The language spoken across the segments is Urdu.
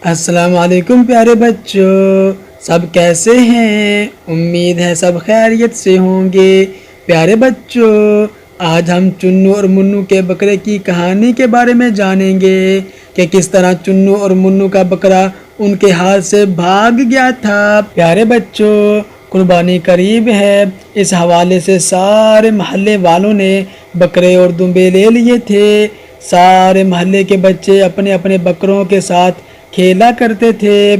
السلام علیکم پیارے بچوں، سب کیسے ہیں؟ امید ہے سب خیریت سے ہوں گے۔ پیارے بچوں، آج ہم چنو اور منو کے بکرے کی کہانی کے بارے میں جانیں گے کہ کس طرح چنو اور منو کا بکرا ان کے ہاتھ سے بھاگ گیا تھا۔ پیارے بچوں، قربانی قریب ہے، اس حوالے سے سارے محلے والوں نے بکرے اور دمبے لے لیے تھے۔ سارے محلے کے بچے اپنے اپنے بکروں کے ساتھ کھیلا کرتے تھے۔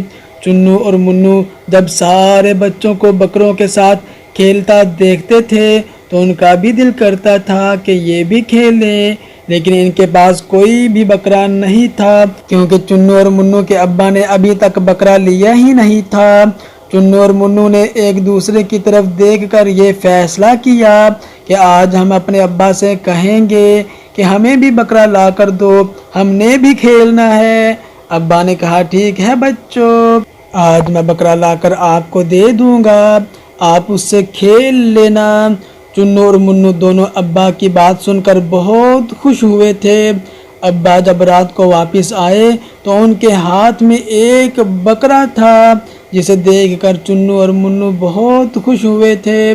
چنو اور منو جب سارے بچوں کو بکروں کے ساتھ کھیلتا دیکھتے تھے تو ان کا بھی دل کرتا تھا کہ یہ بھی کھیلیں، لیکن ان کے پاس کوئی بھی بکرا نہیں تھا کیونکہ چنو اور منو کے ابا نے ابھی تک بکرا لیا ہی نہیں تھا۔ چنو اور منو نے ایک دوسرے کی طرف دیکھ کر یہ فیصلہ کیا کہ آج ہم اپنے ابا سے کہیں گے کہ ہمیں بھی بکرا لا کر دو، ہم نے بھی کھیلنا ہے۔ ابا نے کہا ٹھیک ہے بچوں، آج میں بکرا لا کر آپ کو دے دوں گا، آپ اس سے کھیل لینا۔ چنو اور منو دونوں ابا کی بات سن کر بہت خوش ہوئے تھے۔ ابا جب رات کو واپس آئے تو ان کے ہاتھ میں ایک بکرا تھا جسے دیکھ کر چنو اور منو بہت خوش ہوئے تھے۔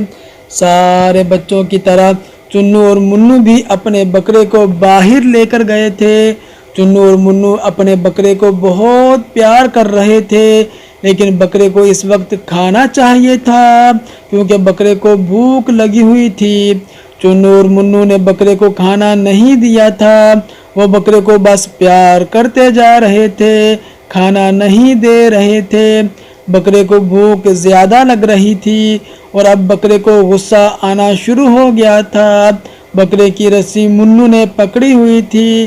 سارے بچوں کی طرح چنو اور منو بھی اپنے بکرے کو باہر لے کر گئے تھے۔ چنو اور منو اپنے بکرے کو بہت پیار کر رہے تھے، لیکن بکرے کو اس وقت کھانا چاہیے تھا کیونکہ بکرے کو بھوک لگی ہوئی تھی۔ چنو اور منو نے بکرے کو کھانا نہیں دیا تھا، وہ بکرے کو بس پیار کرتے جا رہے تھے، کھانا نہیں دے رہے تھے۔ بکرے کو بھوک زیادہ لگ رہی تھی اور اب بکرے کو غصہ آنا شروع ہو گیا تھا۔ بکرے کی رسی منو نے پکڑی ہوئی تھی۔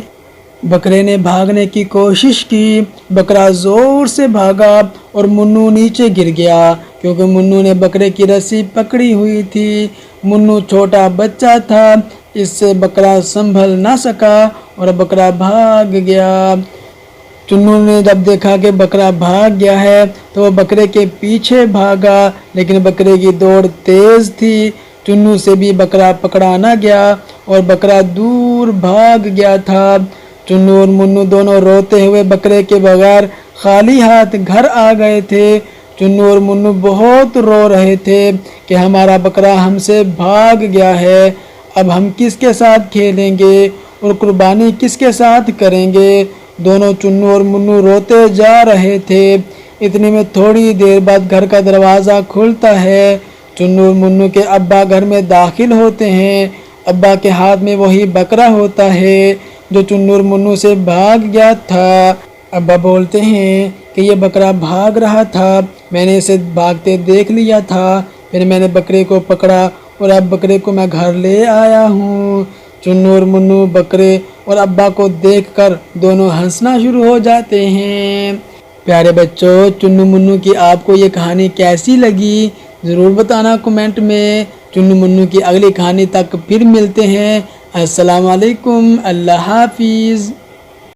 بکرے نے بھاگنے کی کوشش کی، بکرا زور سے بھاگا اور منو نیچے گر گیا کیونکہ منو نے بکرے کی رسی پکڑی ہوئی تھی۔ منو چھوٹا بچہ تھا، اس سے بکرا سنبھل نہ سکا اور بکرا بھاگ گیا۔ چنو نے جب دیکھا کہ بکرا بھاگ گیا ہے تو وہ بکرے کے پیچھے بھاگا، لیکن بکرے کی دوڑ تیز تھی۔ چنو سے بھی بکرا پکڑا نہ گیا اور بکرا دور بھاگ گیا تھا۔ چنو اور منو دونوں روتے ہوئے بکرے کے بغیر خالی ہاتھ گھر آ گئے تھے۔ چنو اور منو بہت رو رہے تھے کہ ہمارا بکرا ہم سے بھاگ گیا ہے، اب ہم کس کے ساتھ کھیلیں گے اور قربانی کس کے ساتھ کریں گے۔ دونوں چنو اور منو روتے جا رہے تھے۔ اتنے میں تھوڑی دیر بعد گھر کا دروازہ کھلتا ہے۔ چنو اور منو کے ابا گھر میں داخل ہوتے ہیں۔ ابا کے ہاتھ میں وہی بکرا ہوتا ہے جو چنو اور منو سے بھاگ گیا تھا۔ ابا بولتے ہیں کہ یہ بکرا بھاگ رہا تھا، میں نے اسے بھاگتے دیکھ لیا تھا، پھر میں نے بکرے کو پکڑا اور اب بکرے کو میں گھر لے آیا ہوں۔ چنو اور منو بکرے اور ابا کو دیکھ کر دونوں ہنسنا شروع ہو جاتے ہیں۔ پیارے بچوں، چنو منو کی آپ کو یہ کہانی کیسی لگی ضرور بتانا کمنٹ میں۔ چنو منو کی اگلی کہانی تک پھر ملتے ہیں۔ السلام علیکم، اللہ حافظ۔